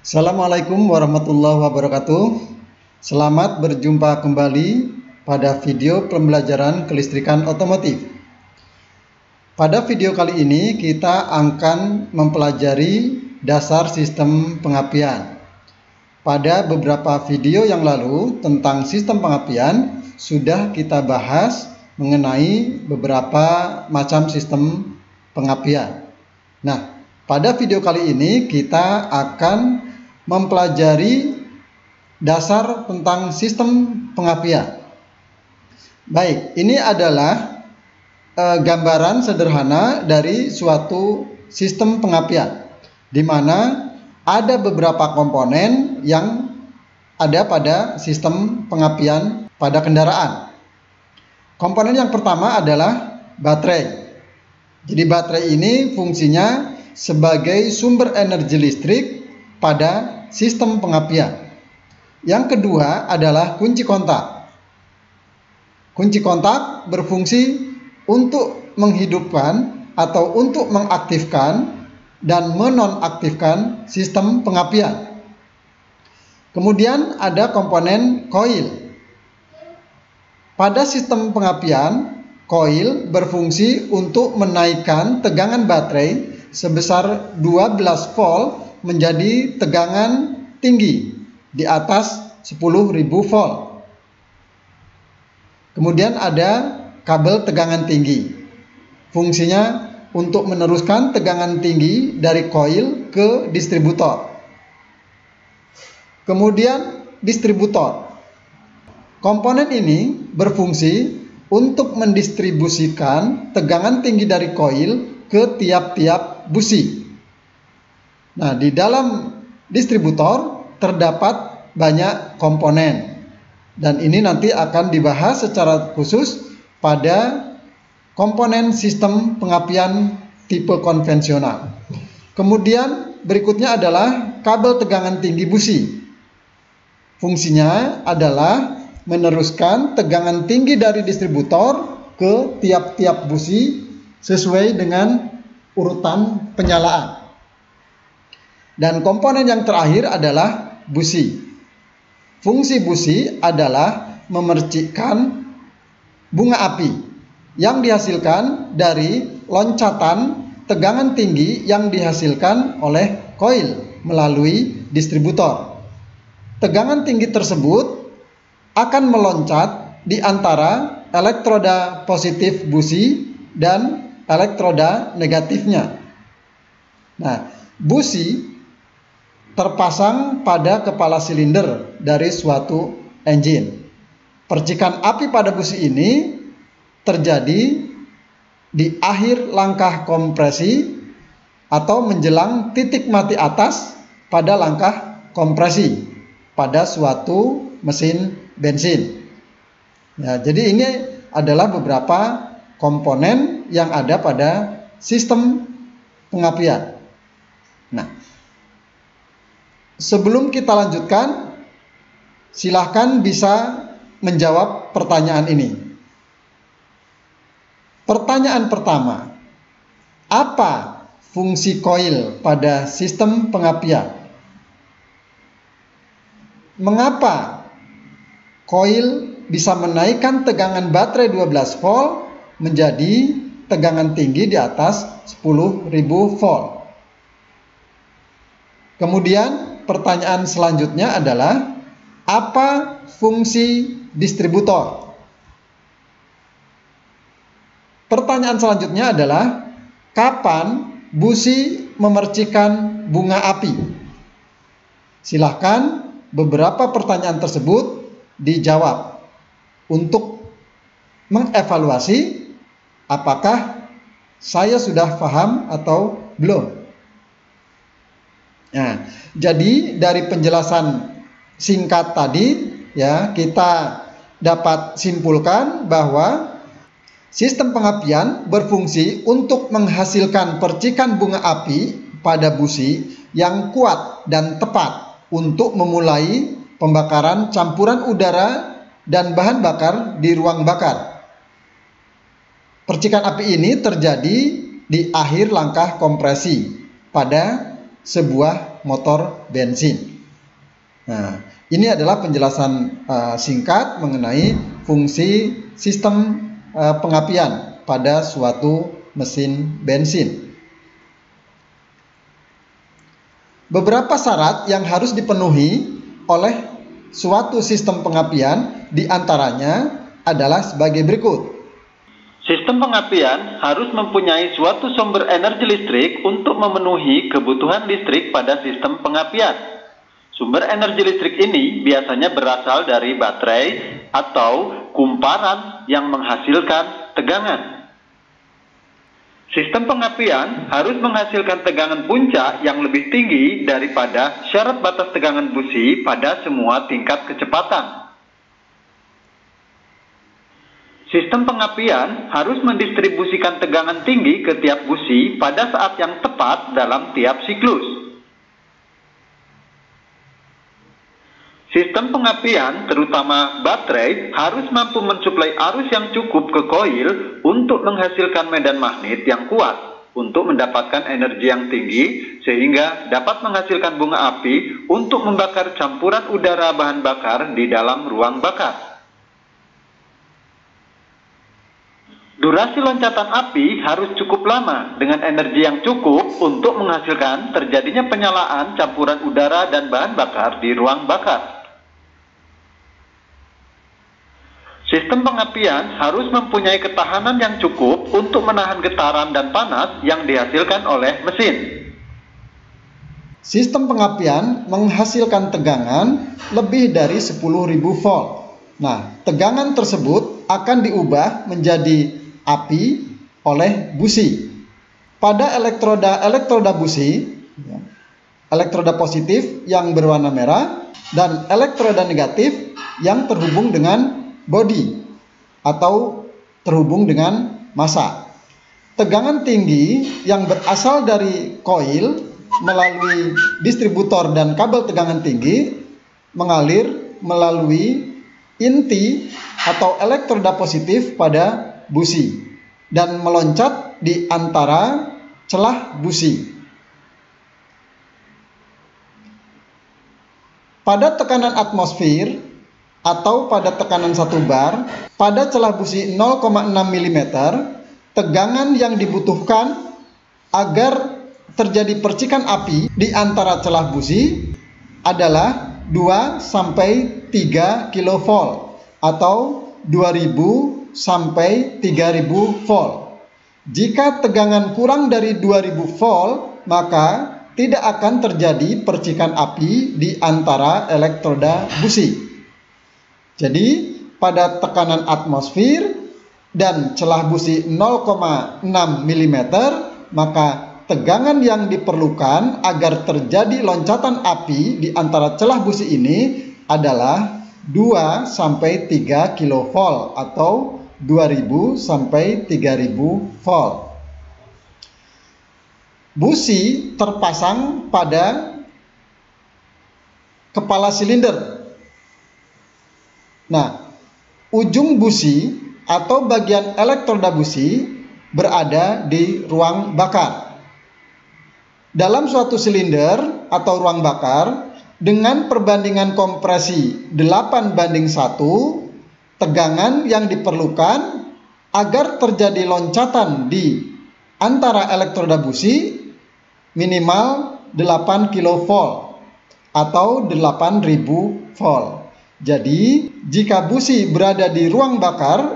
Assalamualaikum warahmatullahi wabarakatuh. Selamat berjumpa kembali pada video pembelajaran kelistrikan otomotif. Pada video kali ini kita akan mempelajari dasar sistem pengapian. Pada beberapa video yang lalu tentang sistem pengapian sudah kita bahas mengenai beberapa macam sistem pengapian. Nah, pada video kali ini kita akan mempelajari dasar tentang sistem pengapian. Baik, ini adalah gambaran sederhana dari suatu sistem pengapian, di mana ada beberapa komponen yang ada pada sistem pengapian pada kendaraan. Komponen yang pertama adalah baterai. Jadi baterai ini fungsinya sebagai sumber energi listrik pada sistem pengapian. Yang kedua adalah kunci kontak. Kunci kontak berfungsi untuk menghidupkan atau untuk mengaktifkan dan menonaktifkan sistem pengapian. Kemudian ada komponen koil. Pada sistem pengapian, koil berfungsi untuk menaikkan tegangan baterai sebesar 12 volt menjadi tegangan tinggi di atas 10.000 volt. Kemudian ada kabel tegangan tinggi. Fungsinya untuk meneruskan tegangan tinggi dari koil ke distributor. Kemudian distributor. Komponen ini berfungsi untuk mendistribusikan tegangan tinggi dari koil ke tiap-tiap busi. Nah, di dalam distributor terdapat banyak komponen, dan ini nanti akan dibahas secara khusus pada komponen sistem pengapian tipe konvensional. Kemudian berikutnya adalah kabel tegangan tinggi busi. Fungsinya adalah meneruskan tegangan tinggi dari distributor ke tiap-tiap busi sesuai dengan urutan penyalaan. Dan komponen yang terakhir adalah busi. Fungsi busi adalah memercikkan bunga api yang dihasilkan dari loncatan tegangan tinggi yang dihasilkan oleh koil melalui distributor. Tegangan tinggi tersebut akan meloncat di antara elektroda positif busi dan elektroda negatifnya. Nah, busi terpasang pada kepala silinder dari suatu engine. Percikan api pada busi ini terjadi di akhir langkah kompresi atau menjelang titik mati atas pada langkah kompresi pada suatu mesin bensin. Ya, jadi ini adalah beberapa komponen yang ada pada sistem pengapian. Nah, sebelum kita lanjutkan, silahkan bisa menjawab pertanyaan ini. Pertanyaan pertama, apa fungsi koil pada sistem pengapian? Mengapa koil bisa menaikkan tegangan baterai 12 volt menjadi tegangan tinggi di atas 10.000 volt? Kemudian pertanyaan selanjutnya adalah, apa fungsi distributor? Pertanyaan selanjutnya adalah, kapan busi memercikan bunga api? Silahkan beberapa pertanyaan tersebut dijawab untuk mengevaluasi apakah saya sudah paham atau belum. Nah, jadi dari penjelasan singkat tadi ya, kita dapat simpulkan bahwa sistem pengapian berfungsi untuk menghasilkan percikan bunga api pada busi yang kuat dan tepat untuk memulai pembakaran campuran udara dan bahan bakar di ruang bakar. Percikan api ini terjadi di akhir langkah kompresi pada sebuah motor bensin. Nah, ini adalah penjelasan singkat mengenai fungsi sistem pengapian pada suatu mesin bensin. Beberapa syarat yang harus dipenuhi oleh suatu sistem pengapian diantaranya adalah sebagai berikut. Sistem pengapian harus mempunyai suatu sumber energi listrik untuk memenuhi kebutuhan listrik pada sistem pengapian. Sumber energi listrik ini biasanya berasal dari baterai atau kumparan yang menghasilkan tegangan. Sistem pengapian harus menghasilkan tegangan puncak yang lebih tinggi daripada syarat batas tegangan busi pada semua tingkat kecepatan. Sistem pengapian harus mendistribusikan tegangan tinggi ke tiap busi pada saat yang tepat dalam tiap siklus. Sistem pengapian, terutama baterai, harus mampu mensuplai arus yang cukup ke koil untuk menghasilkan medan magnet yang kuat untuk mendapatkan energi yang tinggi sehingga dapat menghasilkan bunga api untuk membakar campuran udara bahan bakar di dalam ruang bakar. Durasi loncatan api harus cukup lama dengan energi yang cukup untuk menghasilkan terjadinya penyalaan campuran udara dan bahan bakar di ruang bakar. Sistem pengapian harus mempunyai ketahanan yang cukup untuk menahan getaran dan panas yang dihasilkan oleh mesin. Sistem pengapian menghasilkan tegangan lebih dari 10.000 volt. Nah, tegangan tersebut akan diubah menjadi api oleh busi. Pada elektroda busi, elektroda positif yang berwarna merah dan elektroda negatif yang terhubung dengan bodi atau terhubung dengan massa. Tegangan tinggi yang berasal dari koil melalui distributor dan kabel tegangan tinggi mengalir melalui inti atau elektroda positif pada busi dan meloncat di antara celah busi. Pada tekanan atmosfer atau pada tekanan 1 bar pada celah busi 0,6 mm, tegangan yang dibutuhkan agar terjadi percikan api di antara celah busi adalah 2 sampai 3 kV atau 2000 sampai 3000 volt. Jika tegangan kurang dari 2000 volt, maka tidak akan terjadi percikan api di antara elektroda busi. Jadi, pada tekanan atmosfer dan celah busi 0,6 mm, maka tegangan yang diperlukan agar terjadi loncatan api di antara celah busi ini adalah 2 sampai 3 kV atau 2000 sampai 3000 volt. Busi terpasang pada kepala silinder. Nah, ujung busi atau bagian elektroda busi berada di ruang bakar. Dalam suatu silinder atau ruang bakar dengan perbandingan kompresi 8:1, tegangan yang diperlukan agar terjadi loncatan di antara elektroda busi minimal 8 kV atau 8000 volt. Jadi, jika busi berada di ruang bakar,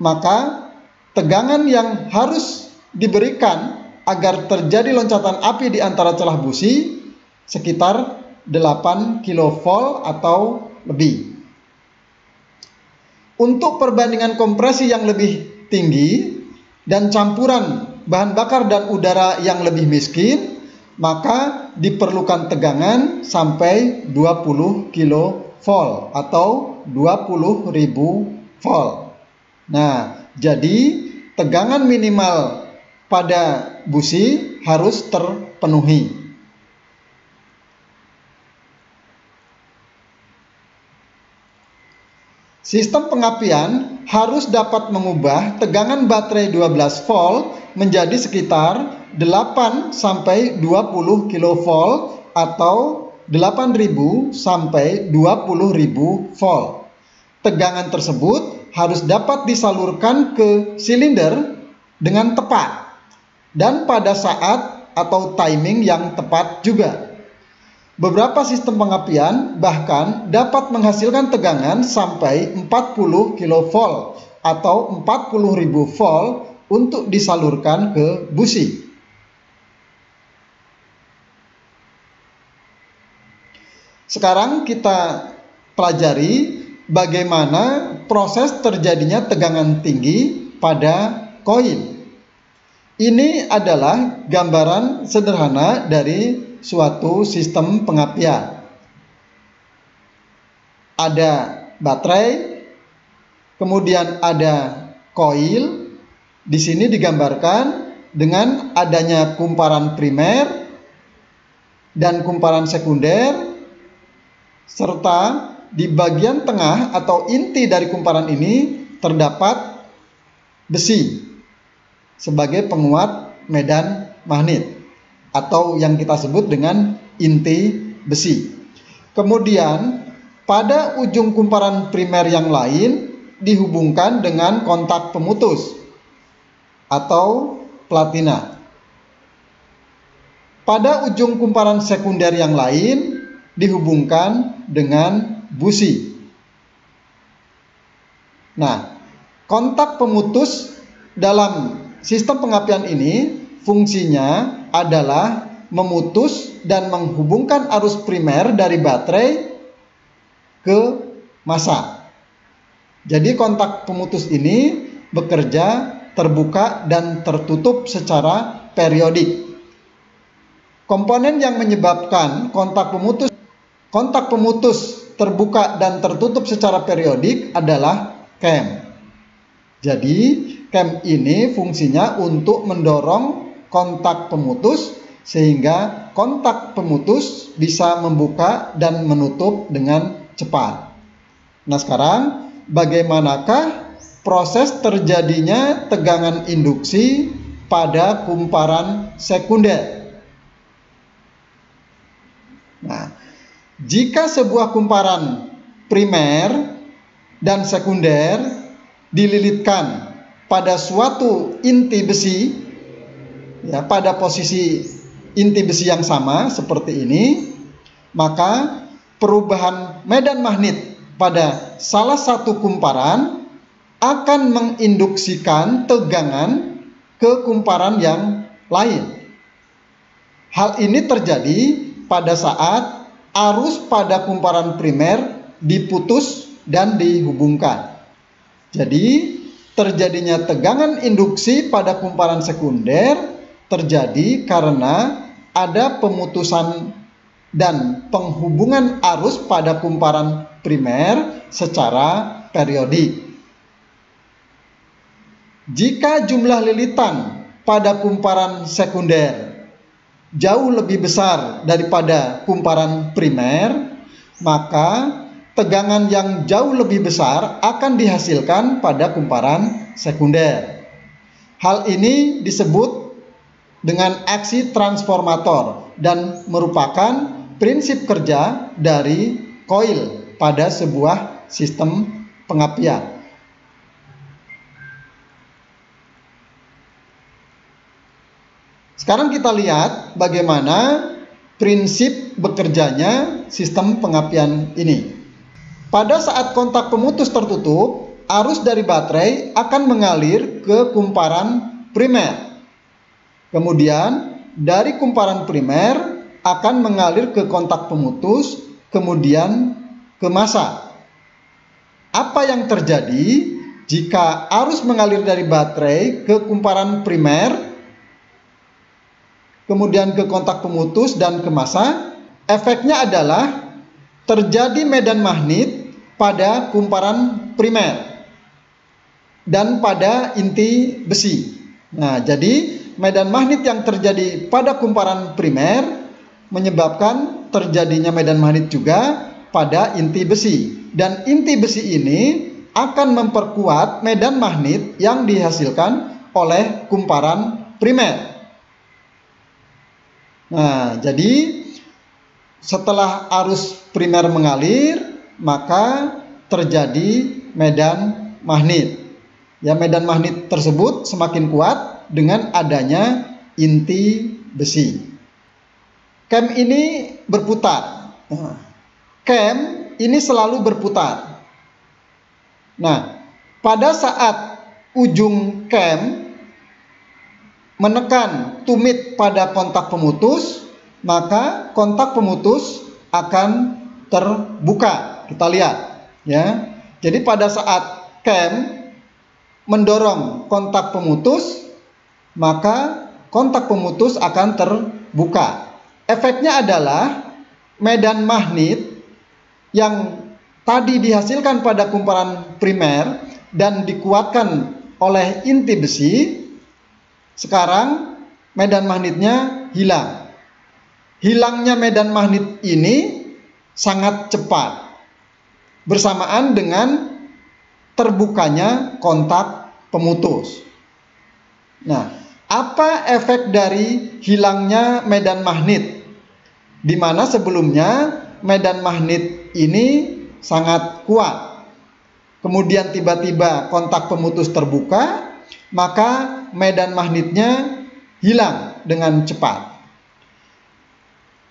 maka tegangan yang harus diberikan agar terjadi loncatan api di antara celah busi sekitar 8 kV atau lebih. Untuk perbandingan kompresi yang lebih tinggi dan campuran bahan bakar dan udara yang lebih miskin, maka diperlukan tegangan sampai 20 kV atau 20.000 volt. Nah, jadi tegangan minimal pada busi harus terpenuhi. Sistem pengapian harus dapat mengubah tegangan baterai 12 volt menjadi sekitar 8 sampai 20 kV atau 8.000 sampai 20.000 volt. Tegangan tersebut harus dapat disalurkan ke silinder dengan tepat dan pada saat atau timing yang tepat juga. Beberapa sistem pengapian bahkan dapat menghasilkan tegangan sampai 40 kV atau 40.000 volt untuk disalurkan ke busi. Sekarang kita pelajari bagaimana proses terjadinya tegangan tinggi pada koil. Ini adalah gambaran sederhana dari suatu sistem pengapian. Ada baterai, kemudian ada koil. Di sini digambarkan dengan adanya kumparan primer dan kumparan sekunder, serta di bagian tengah atau inti dari kumparan ini terdapat besi sebagai penguat medan magnet atau yang kita sebut dengan inti besi. Kemudian pada ujung kumparan primer yang lain dihubungkan dengan kontak pemutus atau platina. Pada ujung kumparan sekunder yang lain dihubungkan dengan busi. Nah, kontak pemutus dalam sistem pengapian ini fungsinya adalah memutus dan menghubungkan arus primer dari baterai ke massa. Jadi kontak pemutus ini bekerja terbuka dan tertutup secara periodik. Komponen yang menyebabkan kontak pemutus terbuka dan tertutup secara periodik adalah cam. Jadi cam ini fungsinya untuk mendorong kontak pemutus sehingga kontak pemutus bisa membuka dan menutup dengan cepat. Nah, sekarang bagaimanakah proses terjadinya tegangan induksi pada kumparan sekunder? Nah, jika sebuah kumparan primer dan sekunder dililitkan pada suatu inti besi, ya, pada posisi inti besi yang sama seperti ini, maka perubahan medan magnet pada salah satu kumparan akan menginduksikan tegangan ke kumparan yang lain. Hal ini terjadi pada saat arus pada kumparan primer diputus dan dihubungkan. Jadi, terjadinya tegangan induksi pada kumparan sekunder terjadi karena ada pemutusan dan penghubungan arus pada kumparan primer secara periodik. Jika jumlah lilitan pada kumparan sekunder jauh lebih besar daripada kumparan primer, maka tegangan yang jauh lebih besar akan dihasilkan pada kumparan sekunder. Hal ini disebut dengan aksi transformator dan merupakan prinsip kerja dari koil pada sebuah sistem pengapian. Sekarang kita lihat bagaimana prinsip bekerjanya sistem pengapian ini. Pada saat kontak pemutus tertutup, arus dari baterai akan mengalir ke kumparan primer. Kemudian dari kumparan primer akan mengalir ke kontak pemutus, kemudian ke massa. Apa yang terjadi jika arus mengalir dari baterai ke kumparan primer, kemudian ke kontak pemutus dan ke massa? Efeknya adalah terjadi medan magnet pada kumparan primer dan pada inti besi. Nah, jadi medan magnet yang terjadi pada kumparan primer menyebabkan terjadinya medan magnet juga pada inti besi. Dan inti besi ini akan memperkuat medan magnet yang dihasilkan oleh kumparan primer. Nah, jadi setelah arus primer mengalir, maka terjadi medan magnet. Ya, medan magnet tersebut semakin kuat dengan adanya inti besi. Kem ini berputar. Kem ini selalu berputar. Nah, pada saat ujung kem menekan tumit pada kontak pemutus, maka kontak pemutus akan terbuka. Kita lihat, ya. Jadi pada saat kem mendorong kontak pemutus, maka kontak pemutus akan terbuka. Efeknya adalah medan magnet yang tadi dihasilkan pada kumparan primer dan dikuatkan oleh inti besi, sekarang medan magnetnya hilang. Hilangnya medan magnet ini sangat cepat bersamaan dengan terbukanya kontak pemutus. Nah, apa efek dari hilangnya medan magnet? Di mana sebelumnya medan magnet ini sangat kuat. Kemudian tiba-tiba kontak pemutus terbuka, maka medan magnetnya hilang dengan cepat.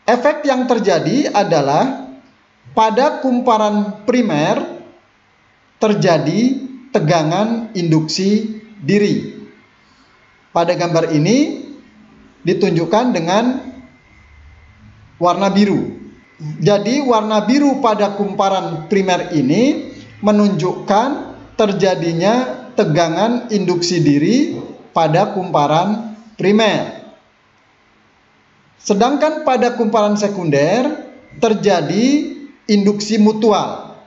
Efek yang terjadi adalah pada kumparan primer terjadi tegangan induksi diri. Pada gambar ini ditunjukkan dengan warna biru. Jadi warna biru pada kumparan primer ini menunjukkan terjadinya tegangan induksi diri pada kumparan primer. Sedangkan pada kumparan sekunder terjadi induksi mutual.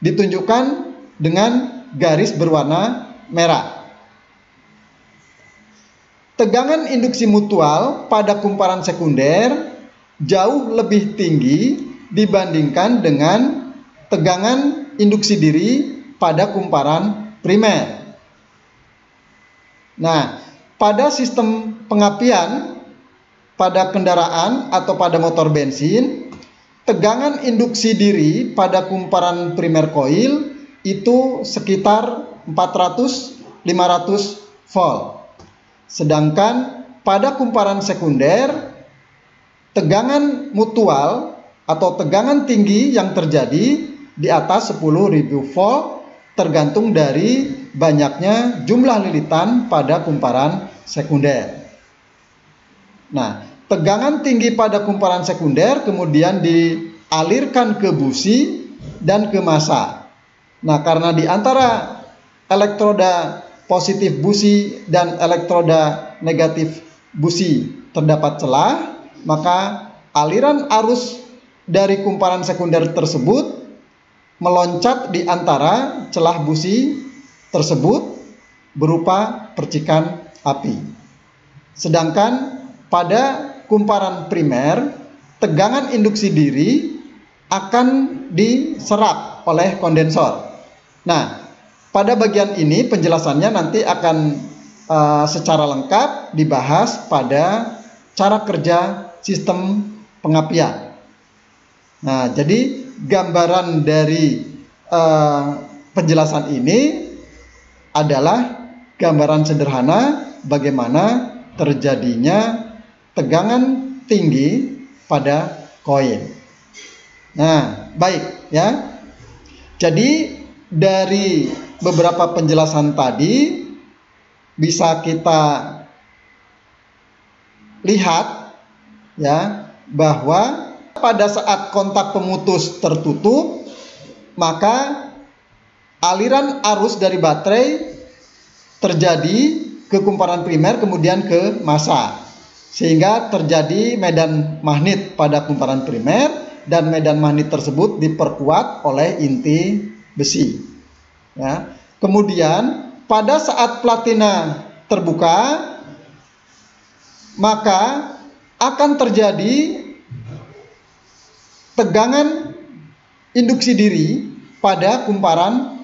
Ditunjukkan dengan garis berwarna merah. Tegangan induksi mutual pada kumparan sekunder jauh lebih tinggi dibandingkan dengan tegangan induksi diri pada kumparan primer. Nah, pada sistem pengapian pada kendaraan atau pada motor bensin, tegangan induksi diri pada kumparan primer koil itu sekitar 400-500 volt. Sedangkan pada kumparan sekunder, tegangan mutual atau tegangan tinggi yang terjadi di atas 10.000 volt tergantung dari banyaknya jumlah lilitan pada kumparan sekunder. Nah, tegangan tinggi pada kumparan sekunder kemudian dialirkan ke busi dan ke massa. Nah, karena di antara elektroda positif busi dan elektroda negatif busi terdapat celah, maka aliran arus dari kumparan sekunder tersebut meloncat di antara celah busi tersebut berupa percikan api. Sedangkan pada kumparan primer, tegangan induksi diri akan diserap oleh kondensor. Nah, pada bagian ini penjelasannya nanti akan secara lengkap dibahas pada cara kerja sistem pengapian. Nah, jadi gambaran dari penjelasan ini adalah gambaran sederhana bagaimana terjadinya tegangan tinggi pada koil. Nah, baik ya. Jadi dari beberapa penjelasan tadi bisa kita lihat ya bahwa pada saat kontak pemutus tertutup, maka aliran arus dari baterai terjadi ke kumparan primer kemudian ke massa, sehingga terjadi medan magnet pada kumparan primer dan medan magnet tersebut diperkuat oleh inti besi. Ya. Kemudian pada saat platina terbuka, maka akan terjadi tegangan induksi diri pada kumparan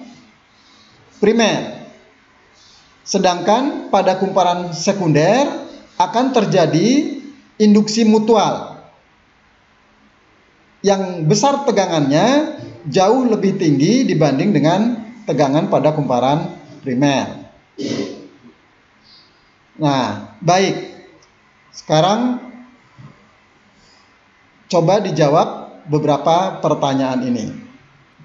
primer. Sedangkan pada kumparan sekunder akan terjadi induksi mutual. yang besar tegangannya jauh lebih tinggi dibanding dengan tegangan pada kumparan primer. Nah, baik. Sekarang coba dijawab beberapa pertanyaan ini.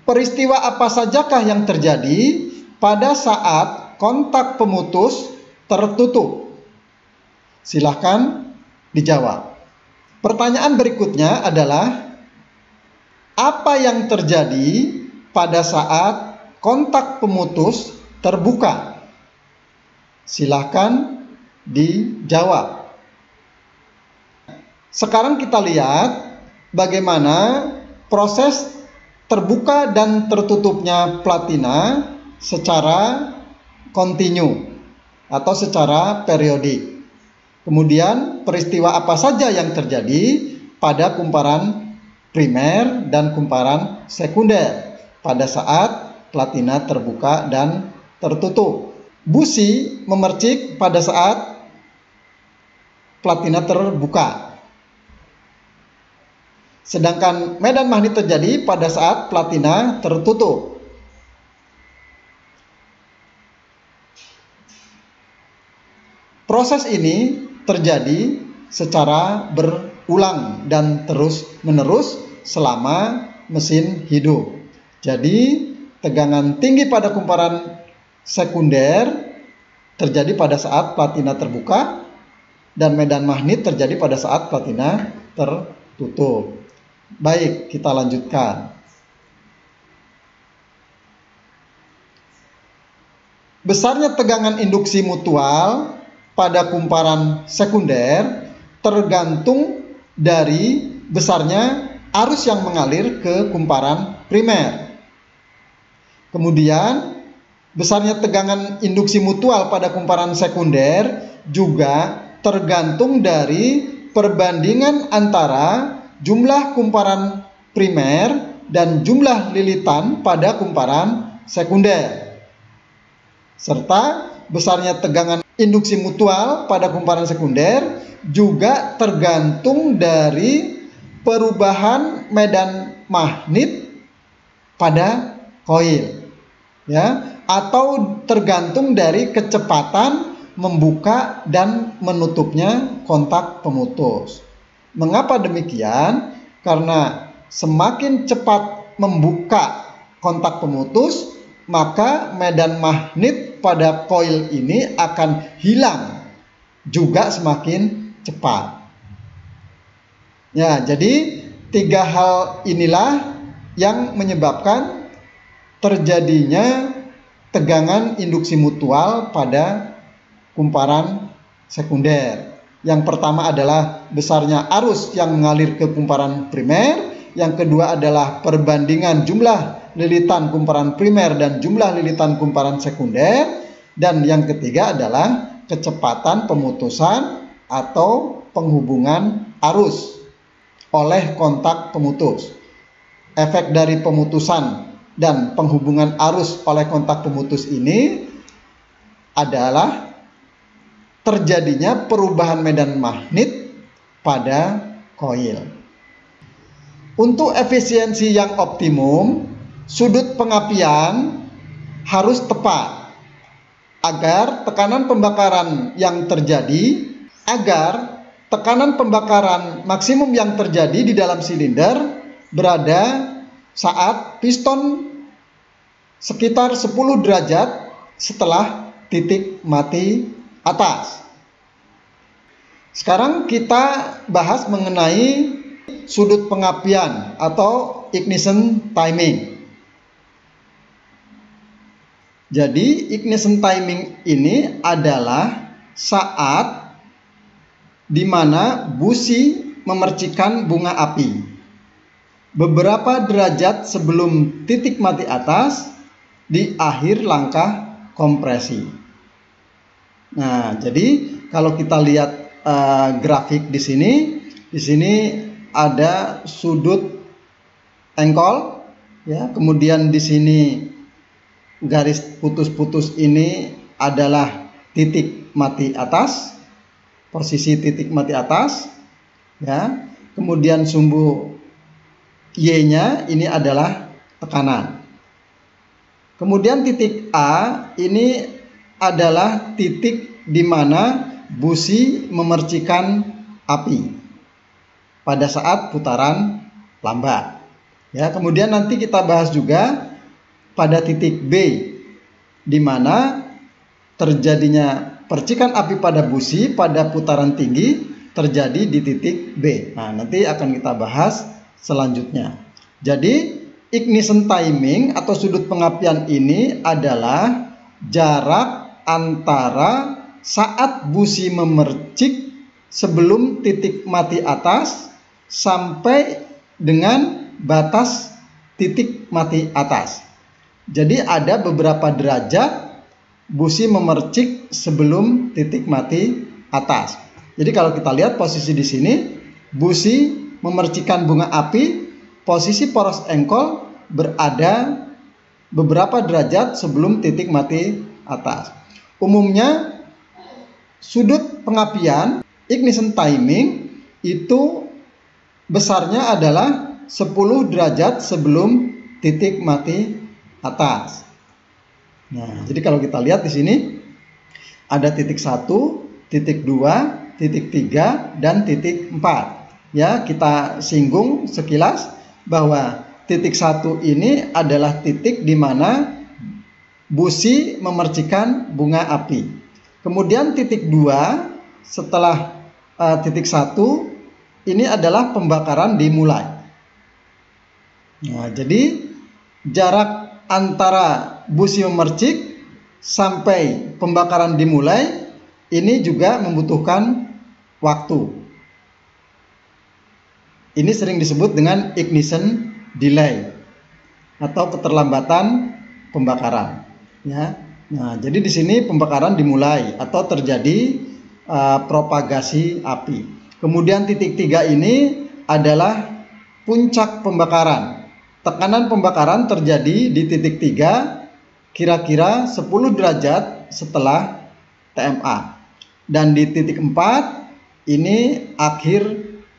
Peristiwa apa sajakah yang terjadi pada saat kontak pemutus tertutup? Silahkan dijawab. Pertanyaan berikutnya adalah, apa yang terjadi pada saat kontak pemutus terbuka? Silahkan dijawab. Sekarang kita lihat bagaimana proses terbuka dan tertutupnya platina secara kontinu atau secara periodik. Kemudian peristiwa apa saja yang terjadi pada kumparan primer dan kumparan sekunder pada saat platina terbuka dan tertutup. Busi memercik pada saat platina terbuka. Sedangkan medan magnet terjadi pada saat platina tertutup. Proses ini terjadi secara berulang dan terus-menerus selama mesin hidup. Jadi, tegangan tinggi pada kumparan sekunder terjadi pada saat platina terbuka dan medan magnet terjadi pada saat platina tertutup. Baik, kita lanjutkan. Besarnya tegangan induksi mutual pada kumparan sekunder tergantung dari besarnya arus yang mengalir ke kumparan primer. Kemudian, besarnya tegangan induksi mutual pada kumparan sekunder juga tergantung dari perbandingan antara jumlah kumparan primer dan jumlah lilitan pada kumparan sekunder. Serta besarnya tegangan induksi mutual pada kumparan sekunder juga tergantung dari perubahan medan magnet pada koil, ya, atau tergantung dari kecepatan membuka dan menutupnya kontak pemutus. Mengapa demikian? Karena semakin cepat membuka kontak pemutus, maka medan magnet pada koil ini akan hilang juga semakin cepat. Ya, jadi 3 hal inilah yang menyebabkan terjadinya tegangan induksi mutual pada kumparan sekunder. Yang pertama adalah besarnya arus yang mengalir ke kumparan primer. Yang kedua adalah perbandingan jumlah lilitan kumparan primer dan jumlah lilitan kumparan sekunder. Dan yang ketiga adalah kecepatan pemutusan atau penghubungan arus oleh kontak pemutus. Efek dari pemutusan dan penghubungan arus oleh kontak pemutus ini adalah terjadinya perubahan medan magnet pada koil. Untuk efisiensi yang optimum, sudut pengapian harus tepat agar tekanan pembakaran maksimum yang terjadi di dalam silinder berada saat piston sekitar 10 derajat setelah titik mati atas. Sekarang kita bahas mengenai sudut pengapian atau ignition timing. Jadi ignition timing ini adalah saat di mana busi memercikan bunga api beberapa derajat sebelum titik mati atas di akhir langkah kompresi. Nah, jadi kalau kita lihat grafik di sini ada sudut engkol, ya. Kemudian di sini garis putus-putus ini adalah titik mati atas, posisi titik mati atas, ya. Kemudian sumbu Y-nya ini adalah tekanan. Kemudian titik A ini adalah titik di mana busi memercikan api pada saat putaran lambat. Ya, kemudian nanti kita bahas juga pada titik B di mana terjadinya percikan api pada busi pada putaran tinggi terjadi di titik B. Nah, nanti akan kita bahas selanjutnya. Jadi, ignition timing atau sudut pengapian ini adalah jarak antara saat busi memercik sebelum titik mati atas sampai dengan batas titik mati atas. Jadi ada beberapa derajat busi memercik sebelum titik mati atas. Jadi kalau kita lihat posisi di sini, busi memercikan bunga api, posisi poros engkol berada beberapa derajat sebelum titik mati atas. Umumnya sudut pengapian ignition timing itu besarnya adalah 10 derajat sebelum titik mati atas. Nah, jadi kalau kita lihat di sini ada titik 1, titik 2, titik 3, dan titik 4. Ya, kita singgung sekilas bahwa titik 1 ini adalah titik di mana busi memercikan bunga api. Kemudian titik 2 setelah titik 1 ini adalah pembakaran dimulai. Nah, jadi jarak antara busi memercik sampai pembakaran dimulai ini juga membutuhkan waktu. Ini sering disebut dengan ignition delay atau keterlambatan pembakaran. Ya. Nah, jadi di sini pembakaran dimulai atau terjadi propagasi api. Kemudian titik 3 ini adalah puncak pembakaran. Tekanan pembakaran terjadi di titik 3 kira-kira 10 derajat setelah TMA. Dan di titik 4 ini akhir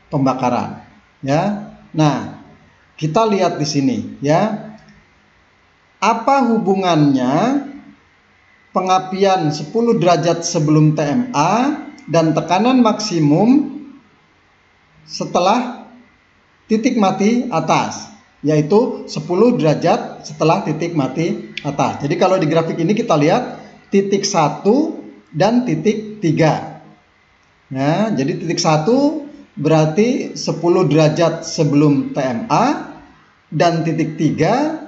pembakaran. Ya. Nah, kita lihat di sini ya. Apa hubungannya pengapian 10 derajat sebelum TMA dan tekanan maksimum setelah titik mati atas, yaitu 10 derajat setelah titik mati atas. Jadi kalau di grafik ini kita lihat titik 1 dan titik 3. Nah, jadi titik 1 berarti 10 derajat sebelum TMA dan titik 3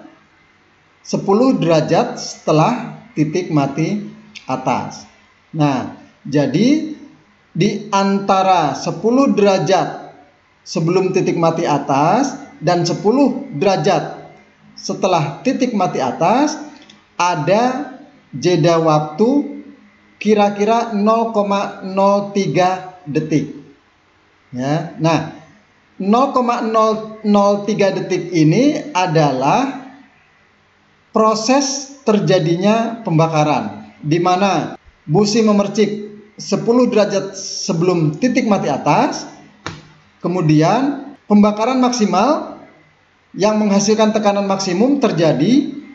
10 derajat setelah titik mati atas. Nah, jadi di antara 10 derajat sebelum titik mati atas dan 10 derajat setelah titik mati atas ada jeda waktu kira-kira 0,03 detik. Ya. Nah, 0,003 detik ini adalah proses terjadinya pembakaran, di mana busi memercik 10 derajat sebelum titik mati atas, kemudian pembakaran maksimal yang menghasilkan tekanan maksimum terjadi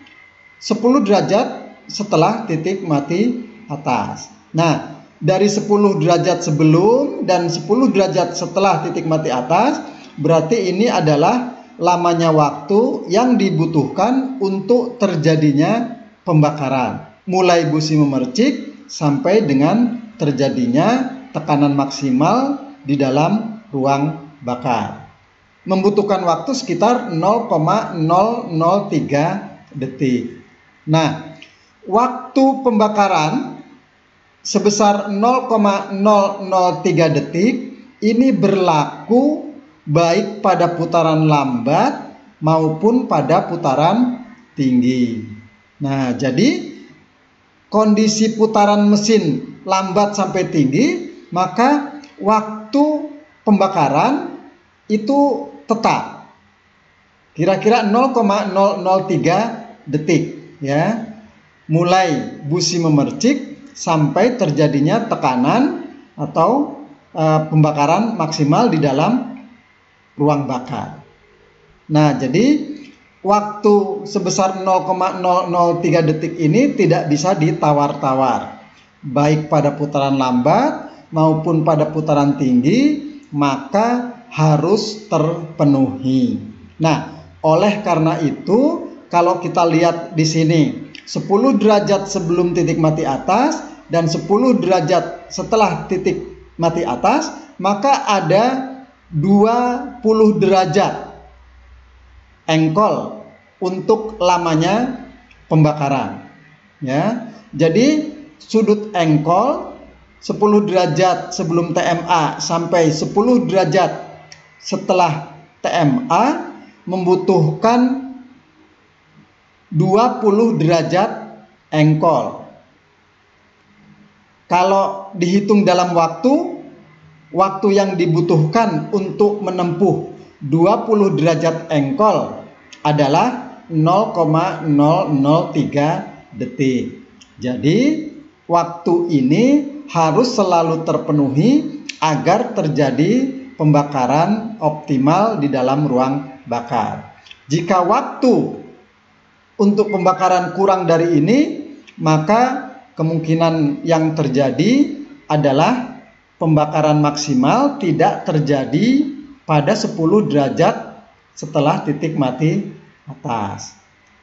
10 derajat setelah titik mati atas. Nah, dari 10 derajat sebelum dan 10 derajat setelah titik mati atas, berarti ini adalah lamanya waktu yang dibutuhkan untuk terjadinya pembakaran. Mulai busi memercik sampai dengan terjadinya tekanan maksimal di dalam ruang bakar. Membutuhkan waktu sekitar 0,003 detik. Nah, waktu pembakaran sebesar 0,003 detik ini berlaku baik pada putaran lambat maupun pada putaran tinggi. Nah, jadi kondisi putaran mesin lambat sampai tinggi, maka waktu pembakaran itu tetap kira-kira 0,003 detik ya. Mulai busi memercik sampai terjadinya tekanan atau pembakaran maksimal di dalam ruang bakar. Nah, jadi waktu sebesar 0,003 detik ini tidak bisa ditawar-tawar. Baik pada putaran lambat maupun pada putaran tinggi, maka harus terpenuhi. Nah, oleh karena itu, kalau kita lihat di sini, 10 derajat sebelum titik mati atas dan 10 derajat setelah titik mati atas, maka ada 20 derajat engkol untuk lamanya pembakaran. Ya. Jadi sudut engkol 10 derajat sebelum TMA sampai 10 derajat setelah TMA membutuhkan 20 derajat engkol. Kalau dihitung dalam waktu yang dibutuhkan untuk menempuh 20 derajat engkol adalah 0,003 detik. Jadi waktu ini harus selalu terpenuhi agar terjadi pembakaran optimal di dalam ruang bakar. Jika waktu untuk pembakaran kurang dari ini, maka kemungkinan yang terjadi adalah pembakaran maksimal tidak terjadi pada 10 derajat setelah titik mati atas.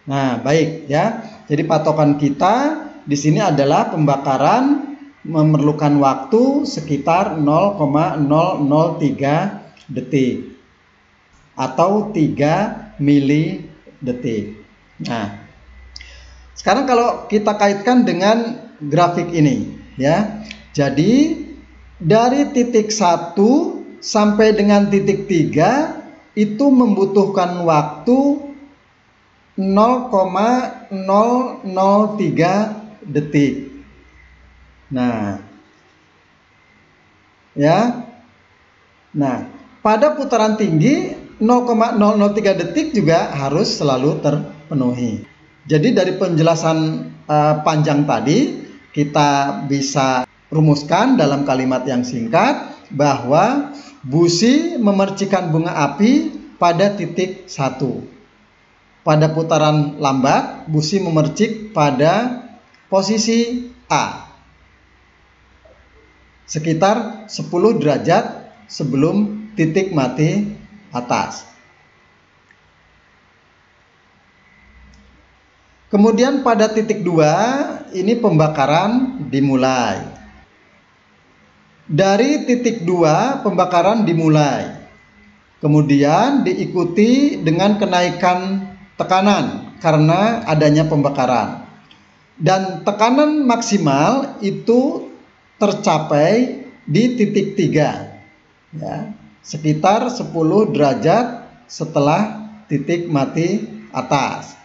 Nah, baik ya. Jadi patokan kita di sini adalah pembakaran memerlukan waktu sekitar 0,003 detik atau 3 mili detik. Nah, sekarang kalau kita kaitkan dengan grafik ini ya. Jadi dari titik 1 sampai dengan titik 3 itu membutuhkan waktu 0,003 detik. Nah, ya. Nah, pada putaran tinggi 0,003 detik juga harus selalu terpenuhi. Jadi dari penjelasan panjang tadi kita bisa rumuskan dalam kalimat yang singkat bahwa busi memercikan bunga api pada titik 1. Pada putaran lambat, busi memercik pada posisi A, sekitar 10 derajat sebelum titik mati atas. Kemudian pada titik 2, ini pembakaran dimulai. Dari titik 2 pembakaran dimulai. Kemudian diikuti dengan kenaikan tekanan karena adanya pembakaran. Dan tekanan maksimal itu tercapai di titik 3. Ya, sekitar 10 derajat setelah titik mati atas.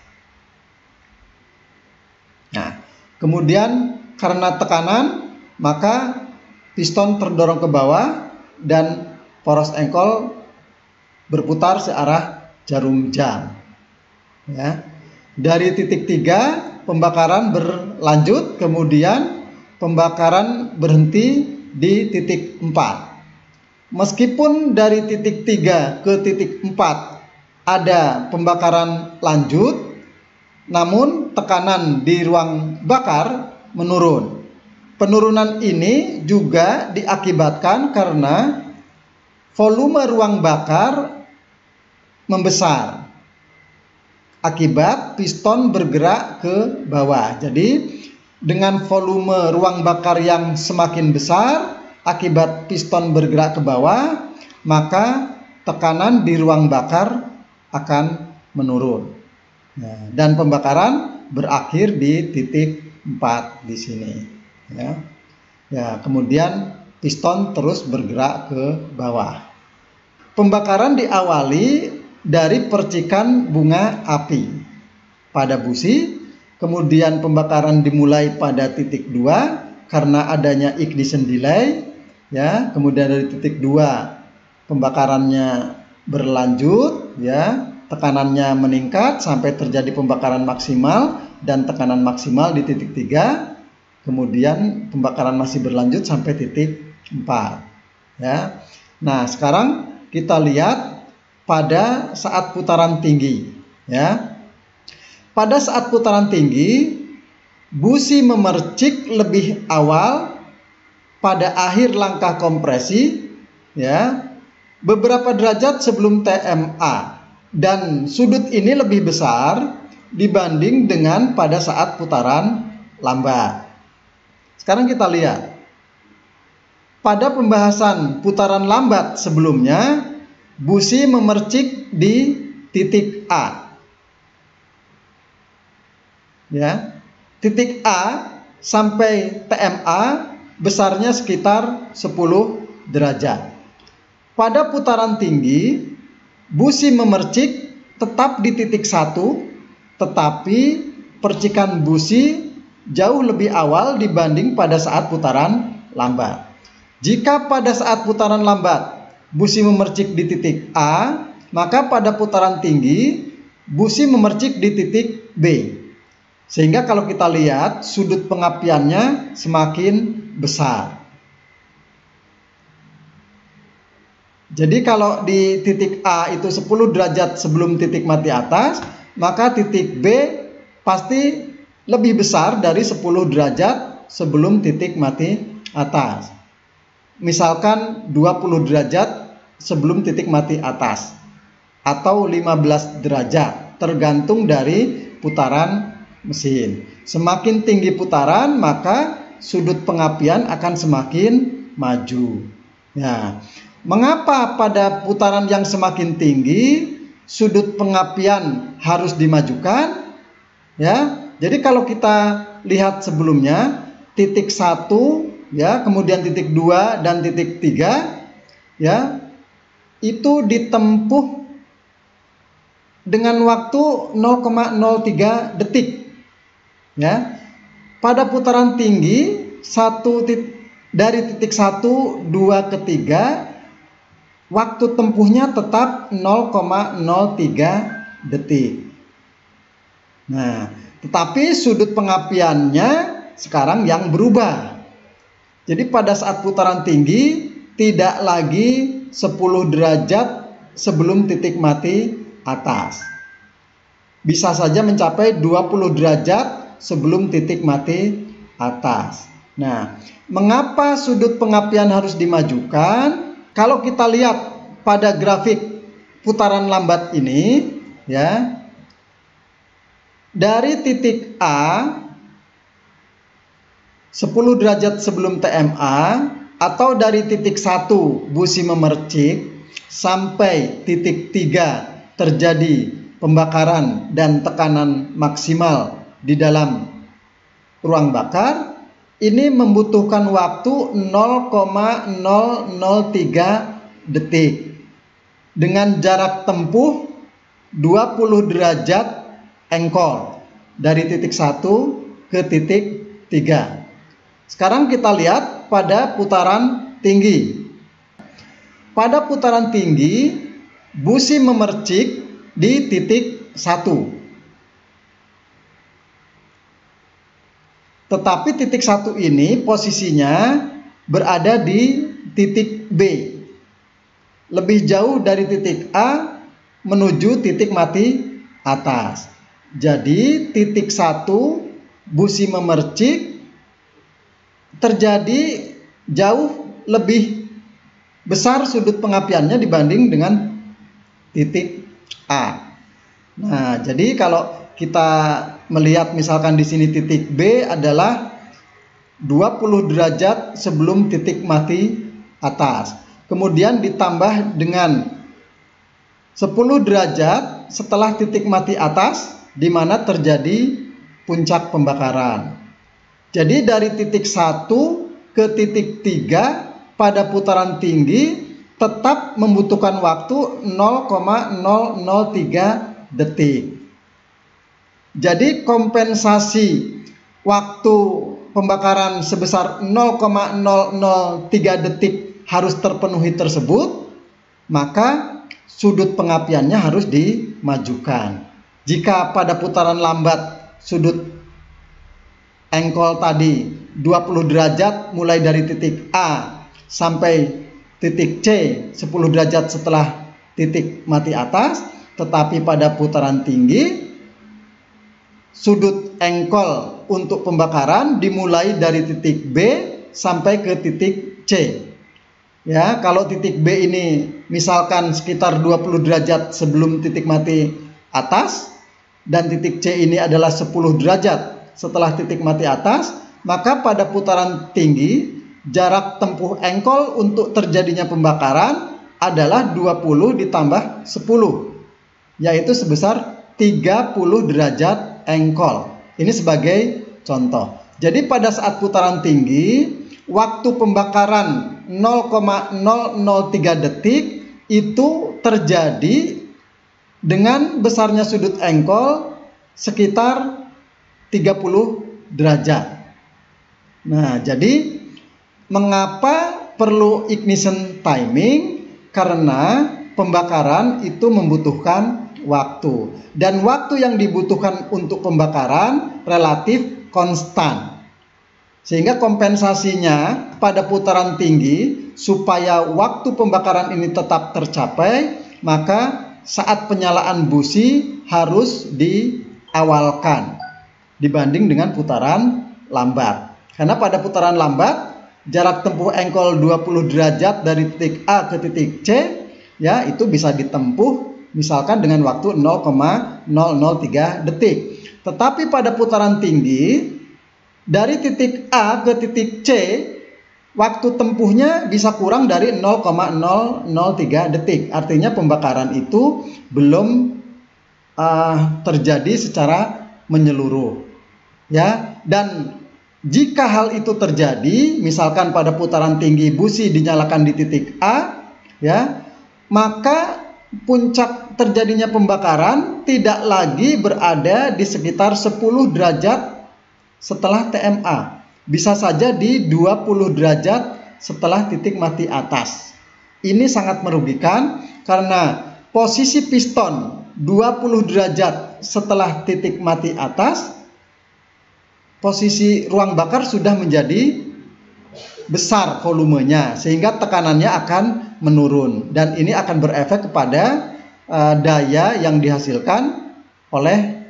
Nah, kemudian karena tekanan maka piston terdorong ke bawah dan poros engkol berputar searah jarum jam. Ya. Dari titik 3 pembakaran berlanjut, kemudian pembakaran berhenti di titik 4. Meskipun dari titik 3 ke titik 4 ada pembakaran lanjut, namun tekanan di ruang bakar menurun. Penurunan ini juga diakibatkan karena volume ruang bakar membesar akibat piston bergerak ke bawah. Jadi dengan volume ruang bakar yang semakin besar akibat piston bergerak ke bawah, maka tekanan di ruang bakar akan menurun. Nah, dan pembakaran berakhir di titik 4 di sini. Ya, kemudian piston terus bergerak ke bawah. Pembakaran diawali dari percikan bunga api pada busi, kemudian pembakaran dimulai pada titik 2 karena adanya ignition delay, ya. Kemudian dari titik 2 pembakarannya berlanjut, ya. Tekanannya meningkat sampai terjadi pembakaran maksimal dan tekanan maksimal di titik 3. Kemudian pembakaran masih berlanjut sampai titik 4. Ya. Nah, sekarang kita lihat pada saat putaran tinggi, ya. Pada saat putaran tinggi, busi memercik lebih awal pada akhir langkah kompresi, ya, beberapa derajat sebelum TMA, dan sudut ini lebih besar dibanding dengan pada saat putaran lambat. Sekarang kita lihat. Pada pembahasan putaran lambat sebelumnya, busi memercik di titik A. Ya. Titik A sampai TMA besarnya sekitar 10 derajat. Pada putaran tinggi, busi memercik tetap di titik 1, tetapi percikan busi jauh lebih awal dibanding pada saat putaran lambat. Jika pada saat putaran lambat busi memercik di titik A, maka pada putaran tinggi busi memercik di titik B. Sehingga kalau kita lihat sudut pengapiannya semakin besar. Jadi kalau di titik A itu 10 derajat sebelum titik mati atas, maka titik B pasti lebih besar dari 10 derajat sebelum titik mati atas. Misalkan 20 derajat sebelum titik mati atas atau 15 derajat, tergantung dari putaran mesin. Semakin tinggi putaran, maka sudut pengapian akan semakin maju. Nah, mengapa pada putaran yang semakin tinggi sudut pengapian harus dimajukan? Ya, jadi kalau kita lihat sebelumnya, titik 1, ya, kemudian titik 2 dan titik 3, ya, itu ditempuh dengan waktu 0,03 detik. Ya. Pada putaran tinggi dari titik 1, 2 ke 3, waktu tempuhnya tetap 0,03 detik. Nah, tetapi sudut pengapiannya sekarang yang berubah. Jadi pada saat putaran tinggi tidak lagi 10 derajat sebelum titik mati atas. Bisa saja mencapai 20 derajat sebelum titik mati atas. Nah, mengapa sudut pengapian harus dimajukan? Kalau kita lihat pada grafik putaran lambat ini, ya, dari titik A 10 derajat sebelum TMA atau dari titik 1 busi memercik sampai titik 3 terjadi pembakaran dan tekanan maksimal di dalam ruang bakar, ini membutuhkan waktu 0,003 detik dengan jarak tempuh 20 derajat engkol dari titik 1 ke titik 3. Sekarang kita lihat pada putaran tinggi. Pada putaran tinggi, busi memercik di titik 1. Tetapi titik 1 ini posisinya berada di titik B. Lebih jauh dari titik A menuju titik mati atas. Jadi titik 1 busi memercik terjadi jauh lebih besar sudut pengapiannya dibanding dengan titik A. Nah, jadi kalau kita melihat misalkan di sini titik B adalah 20 derajat sebelum titik mati atas. Kemudian ditambah dengan 10 derajat setelah titik mati atas di mana terjadi puncak pembakaran. Jadi dari titik 1 ke titik 3 pada putaran tinggi tetap membutuhkan waktu 0,003 detik. Jadi kompensasi waktu pembakaran sebesar 0,003 detik harus terpenuhi tersebut, maka sudut pengapiannya harus dimajukan. Jika pada putaran lambat sudut engkol tadi 20 derajat mulai dari titik A sampai titik C 10 derajat setelah titik mati atas, tetapi pada putaran tinggi sudut engkol untuk pembakaran dimulai dari titik B sampai ke titik C. Ya, kalau titik B ini misalkan sekitar 20 derajat sebelum titik mati atas dan titik C ini adalah 10 derajat setelah titik mati atas, maka pada putaran tinggi jarak tempuh engkol untuk terjadinya pembakaran adalah 20 ditambah 10, yaitu sebesar 30 derajat engkol. Ini sebagai contoh. Jadi pada saat putaran tinggi, waktu pembakaran 0,003 detik itu terjadi dengan besarnya sudut engkol sekitar 30 derajat. Nah, jadi mengapa perlu ignition timing? Karena pembakaran itu membutuhkan waktu. Dan waktu yang dibutuhkan untuk pembakaran relatif konstan. Sehingga kompensasinya pada putaran tinggi supaya waktu pembakaran ini tetap tercapai, maka saat penyalaan busi harus diawalkan dibanding dengan putaran lambat. Karena pada putaran lambat jarak tempuh engkol 20 derajat dari titik A ke titik C ya itu bisa ditempuh misalkan dengan waktu 0,003 detik. Tetapi pada putaran tinggi dari titik A ke titik C, waktu tempuhnya bisa kurang dari 0,003 detik. Artinya pembakaran itu belum terjadi secara menyeluruh. Ya, dan jika hal itu terjadi, misalkan pada putaran tinggi busi dinyalakan di titik A, ya, maka puncak terjadinya pembakaran tidak lagi berada di sekitar 10 derajat setelah TMA, bisa saja di 20 derajat setelah titik mati atas. Ini sangat merugikan karena posisi piston 20 derajat setelah titik mati atas, posisi ruang bakar sudah menjadi besar volumenya sehingga tekanannya akan menurun dan ini akan berefek kepada daya yang dihasilkan oleh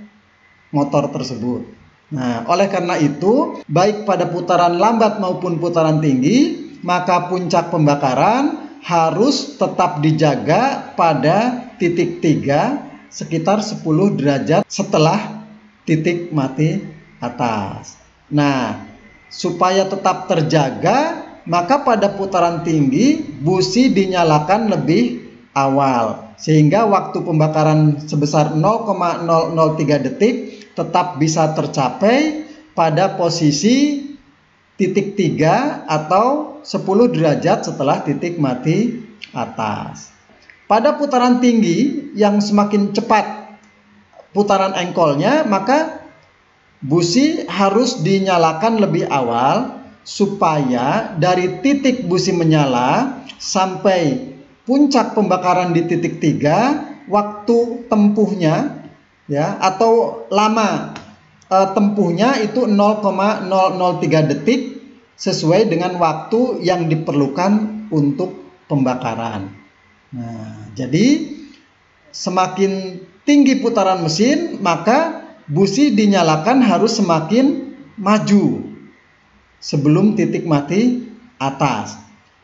motor tersebut. Nah, oleh karena itu, baik pada putaran lambat maupun putaran tinggi, maka puncak pembakaran harus tetap dijaga pada titik 3 sekitar 10 derajat setelah titik mati atas. Nah, supaya tetap terjaga, maka pada putaran tinggi busi dinyalakan lebih awal sehingga waktu pembakaran sebesar 0,003 detik tetap bisa tercapai pada posisi titik 3 atau 10 derajat setelah titik mati atas. Pada putaran tinggi yang semakin cepat putaran engkolnya, maka busi harus dinyalakan lebih awal supaya dari titik busi menyala sampai puncak pembakaran di titik 3 waktu tempuhnya ya atau lama tempuhnya itu 0,003 detik sesuai dengan waktu yang diperlukan untuk pembakaran. Nah, jadi semakin tinggi putaran mesin maka busi dinyalakan harus semakin maju sebelum titik mati atas.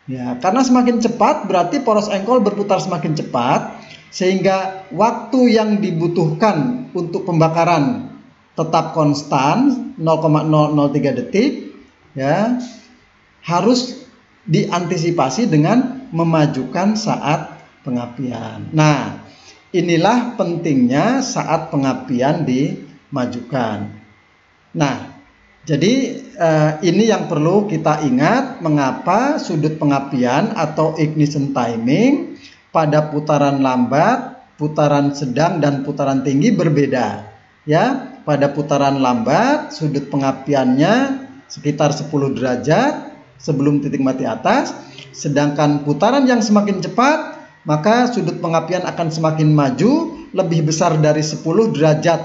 Ya, karena semakin cepat berarti poros engkol berputar semakin cepat sehingga waktu yang dibutuhkan untuk pembakaran tetap konstan 0,003 detik ya harus diantisipasi dengan memajukan saat pengapian. Nah, inilah pentingnya saat pengapian dimajukan. Nah, jadi ini yang perlu kita ingat mengapa sudut pengapian atau ignition timing pada putaran lambat, putaran sedang dan putaran tinggi berbeda. Ya, pada putaran lambat sudut pengapiannya sekitar 10 derajat sebelum titik mati atas, sedangkan putaran yang semakin cepat maka sudut pengapian akan semakin maju lebih besar dari 10 derajat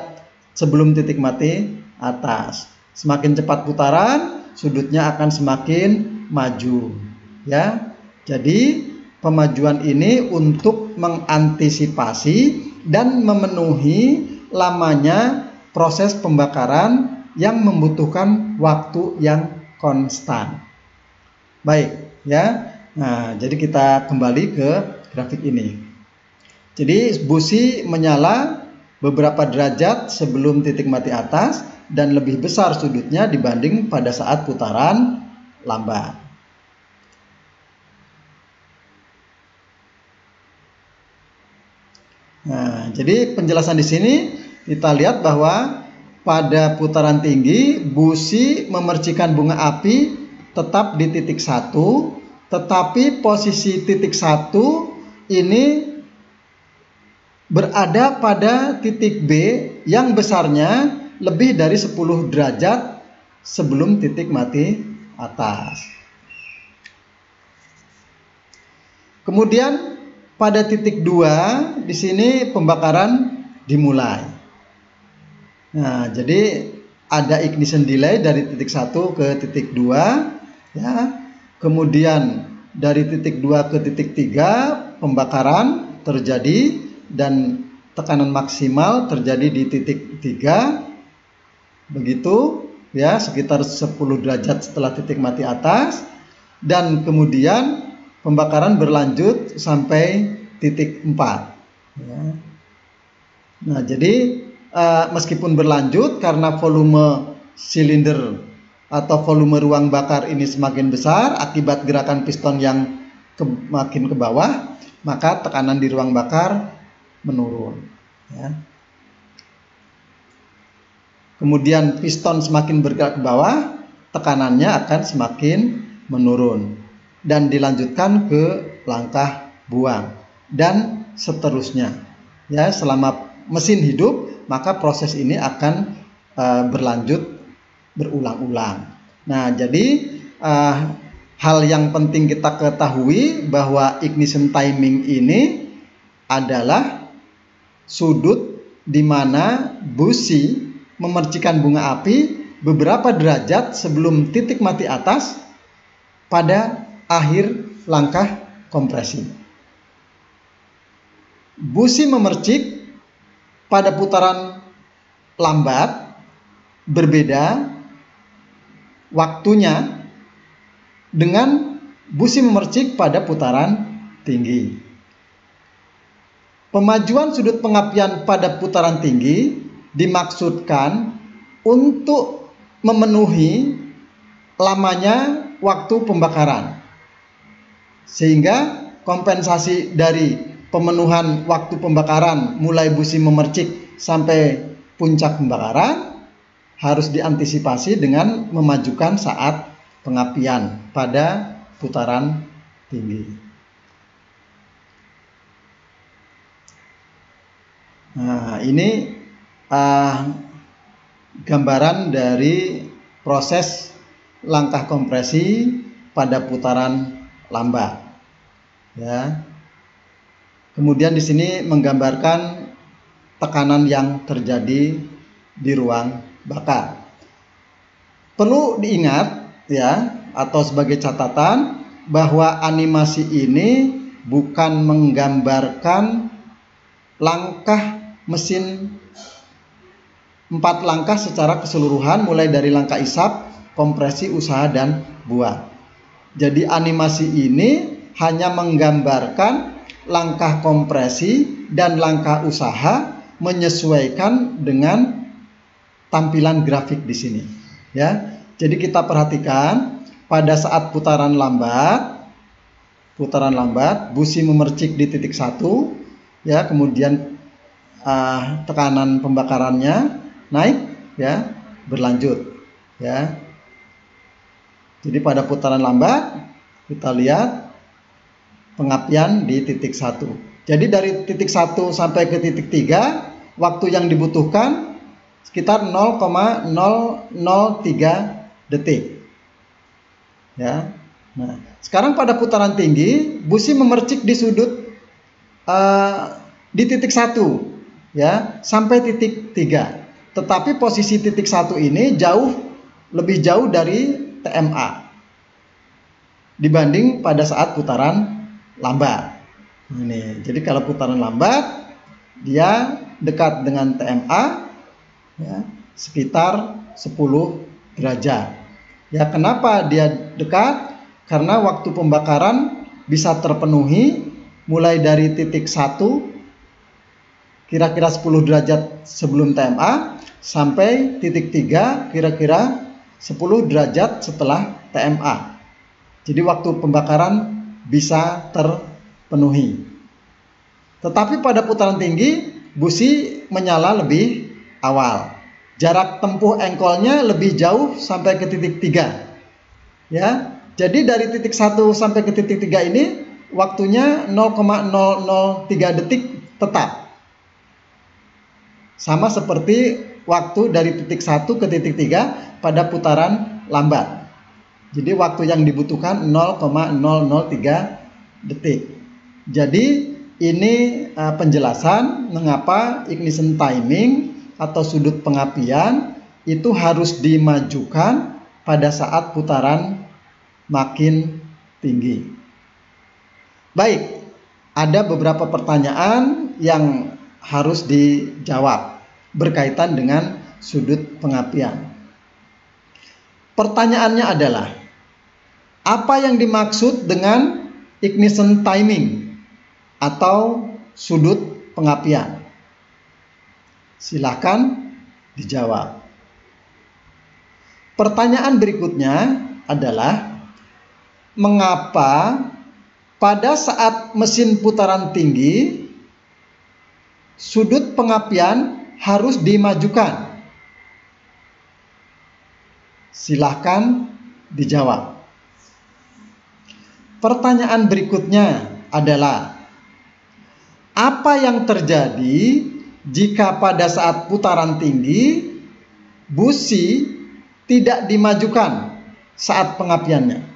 sebelum titik mati atas. Semakin cepat putaran, sudutnya akan semakin maju. Ya, jadi pemajuan ini untuk mengantisipasi dan memenuhi lamanya proses pembakaran yang membutuhkan waktu yang konstan. Baik, ya. Nah, jadi kita kembali ke grafik ini. Jadi busi menyala beberapa derajat sebelum titik mati atas dan lebih besar sudutnya dibanding pada saat putaran lambat. Nah, jadi penjelasan di sini kita lihat bahwa pada putaran tinggi busi memercikan bunga api tetap di titik 1, tetapi posisi titik 1 ini berada pada titik B yang besarnya lebih dari 10 derajat sebelum titik mati atas. Kemudian pada titik 2 di sini pembakaran dimulai. Nah, jadi ada ignition delay dari titik 1 ke titik 2, ya. Kemudian dari titik 2 ke titik 3 pembakaran terjadi dan tekanan maksimal terjadi di titik 3. Begitu, ya, sekitar 10 derajat setelah titik mati atas, dan kemudian pembakaran berlanjut sampai titik 4, ya. Nah, jadi meskipun berlanjut karena volume silinder atau volume ruang bakar ini semakin besar akibat gerakan piston yang makin ke bawah, maka tekanan di ruang bakar menurun, ya. Kemudian piston semakin bergerak ke bawah, tekanannya akan semakin menurun dan dilanjutkan ke langkah buang dan seterusnya, ya. Selama mesin hidup, maka proses ini akan berlanjut berulang-ulang. Nah, jadi hal yang penting kita ketahui bahwa ignition timing ini adalah sudut di mana busi memercikan bunga api beberapa derajat sebelum titik mati atas pada akhir langkah kompresi. Busi memercik pada putaran lambat berbeda waktunya dengan busi memercik pada putaran tinggi. Pemajuan sudut pengapian pada putaran tinggi dimaksudkan untuk memenuhi lamanya waktu pembakaran, sehingga kompensasi dari pemenuhan waktu pembakaran mulai busi memercik sampai puncak pembakaran harus diantisipasi dengan memajukan saat pengapian pada putaran tinggi. Nah, ini gambaran dari proses langkah kompresi pada putaran lambat, ya. Kemudian di sini menggambarkan tekanan yang terjadi di ruang bakar. Perlu diingat, ya, atau sebagai catatan bahwa animasi ini bukan menggambarkan langkah mesin 4 langkah secara keseluruhan mulai dari langkah isap, kompresi, usaha, dan buang. Jadi animasi ini hanya menggambarkan langkah kompresi dan langkah usaha menyesuaikan dengan tampilan grafik di sini, ya. Jadi kita perhatikan pada saat putaran lambat busi memercik di titik 1, ya, kemudian tekanan pembakarannya naik, ya, berlanjut, ya. Jadi pada putaran lambat kita lihat pengapian di titik 1. Jadi dari titik 1 sampai ke titik 3 waktu yang dibutuhkan sekitar 0,003 detik, ya. Nah, sekarang pada putaran tinggi busi memercik di sudut di titik 1, ya, sampai titik 3. Tetapi posisi titik 1 ini lebih jauh dari TMA dibanding pada saat putaran lambat. Ini, jadi kalau putaran lambat, dia dekat dengan TMA, ya, sekitar 10 derajat. Ya, kenapa dia dekat? Karena waktu pembakaran bisa terpenuhi mulai dari titik 1 kira-kira 10 derajat sebelum TMA sampai titik 3 kira-kira 10 derajat setelah TMA. Jadi waktu pembakaran bisa terpenuhi. Tetapi pada putaran tinggi, busi menyala lebih awal. Jarak tempuh engkolnya lebih jauh sampai ke titik 3. Ya, jadi dari titik 1 sampai ke titik 3 ini waktunya 0,003 detik tetap. Sama seperti waktu dari titik 1 ke titik 3 pada putaran lambat. Jadi waktu yang dibutuhkan 0,003 detik. Jadi ini penjelasan mengapa ignition timing atau sudut pengapian itu harus dimajukan pada saat putaran makin tinggi. Baik, ada beberapa pertanyaan yang harus dijawab berkaitan dengan sudut pengapian. Pertanyaannya adalah, apa yang dimaksud dengan ignition timing atau sudut pengapian? Silakan dijawab. Pertanyaan berikutnya adalah, mengapa pada saat mesin putaran tinggi sudut pengapian harus dimajukan? Silakan dijawab. Pertanyaan berikutnya adalah, apa yang terjadi jika pada saat putaran tinggi busi tidak dimajukan saat pengapiannya?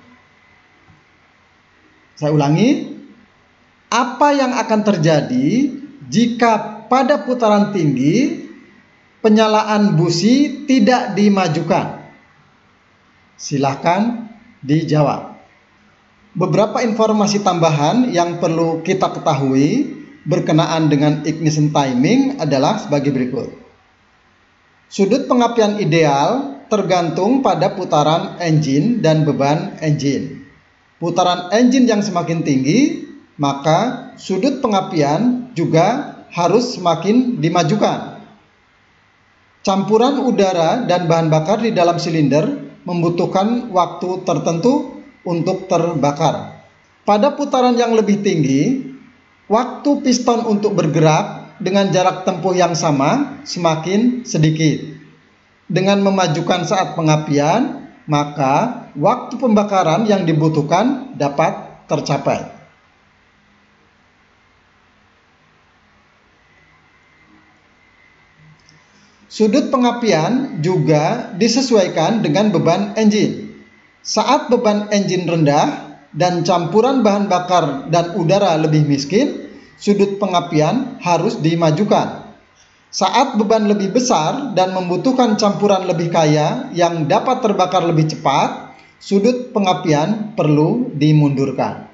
Saya ulangi, apa yang akan terjadi jika pada putaran tinggi penyalaan busi tidak dimajukan? Silahkan dijawab. Beberapa informasi tambahan yang perlu kita ketahui berkenaan dengan ignition timing adalah sebagai berikut. Sudut pengapian ideal tergantung pada putaran engine dan beban engine. Putaran engine yang semakin tinggi, maka sudut pengapian juga harus semakin dimajukan. Campuran udara dan bahan bakar di dalam silinder membutuhkan waktu tertentu untuk terbakar. Pada putaran yang lebih tinggi, waktu piston untuk bergerak dengan jarak tempuh yang sama semakin sedikit. Dengan memajukan saat pengapian, maka waktu pembakaran yang dibutuhkan dapat tercapai. Sudut pengapian juga disesuaikan dengan beban engine. Saat beban engine rendah dan campuran bahan bakar dan udara lebih miskin, sudut pengapian harus dimajukan. Saat beban lebih besar dan membutuhkan campuran lebih kaya yang dapat terbakar lebih cepat, sudut pengapian perlu dimundurkan.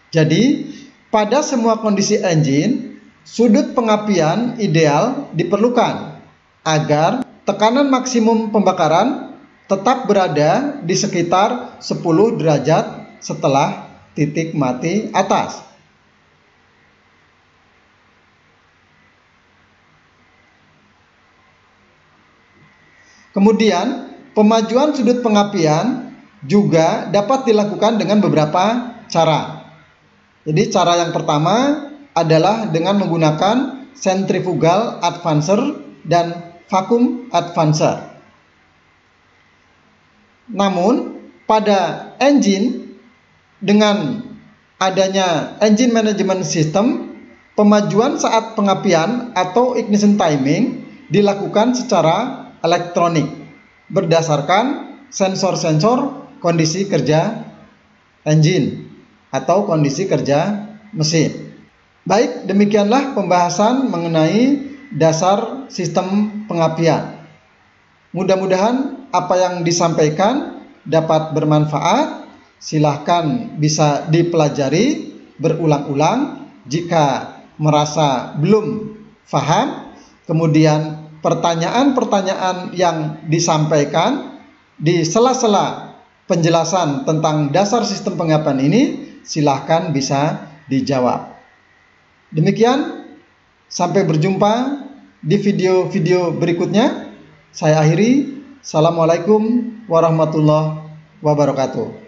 Jadi, pada semua kondisi engine, sudut pengapian ideal diperlukan agar tekanan maksimum pembakaran tetap berada di sekitar 10 derajat setelah titik mati atas. Kemudian, pemajuan sudut pengapian juga dapat dilakukan dengan beberapa cara. Jadi, cara yang pertama adalah dengan menggunakan centrifugal advancer dan vacuum advancer. Namun, pada engine dengan adanya engine management system, pemajuan saat pengapian atau ignition timing dilakukan secara elektronik berdasarkan sensor-sensor kondisi kerja engine atau kondisi kerja mesin. Baik, demikianlah pembahasan mengenai dasar sistem pengapian. Mudah-mudahan apa yang disampaikan dapat bermanfaat. silahkan bisa dipelajari berulang-ulang. Jika merasa belum paham, kemudian pertanyaan-pertanyaan yang disampaikan di sela-sela penjelasan tentang dasar sistem pengapian ini, silahkan bisa dijawab. Demikian, sampai berjumpa di video-video berikutnya. Saya akhiri. Assalamualaikum warahmatullahi wabarakatuh.